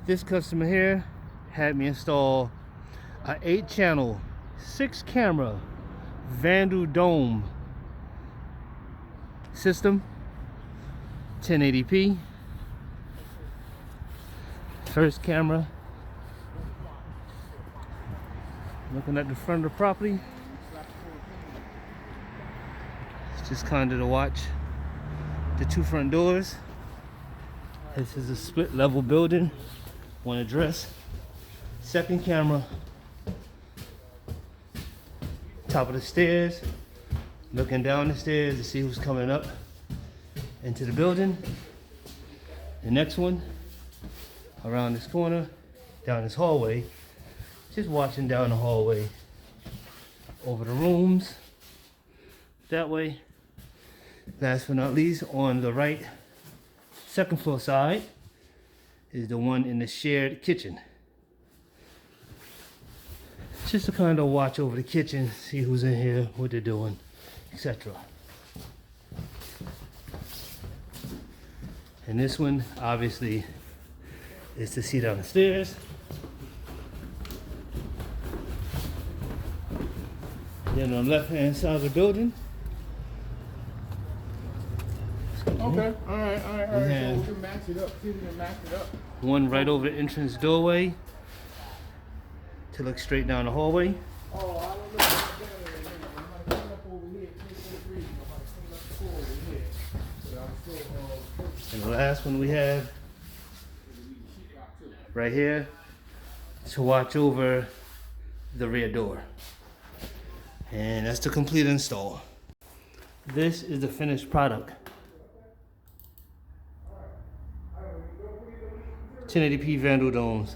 This customer here had me install a 8-channel, 6-camera Vandal dome system, 1080p. First camera. Looking at the front of the property. It's just kind of to watch the 2 front doors. This is a split level building, 1 address. Second camera, top of the stairs, looking down the stairs to see who's coming up into the building. The next one, around this corner, down this hallway, just watching down the hallway, over the rooms, that way. Last but not least, on the right, second floor side, is the one in the shared kitchen. Just to kind of watch over the kitchen, see who's in here, what they're doing, etc. And this one, obviously, is to see down the stairs. Then on the left-hand side of the building. Okay, all right. So we can match it up. One right over the entrance doorway to look straight down the hallway. Oh, I don't know about that. I'm gonna clean up over here. 243. I'm gonna clean up the floor over here. But I'm still, And the last one we have right here to watch over the rear door. And that's the complete install. This is the finished product. 1080p Vandal domes.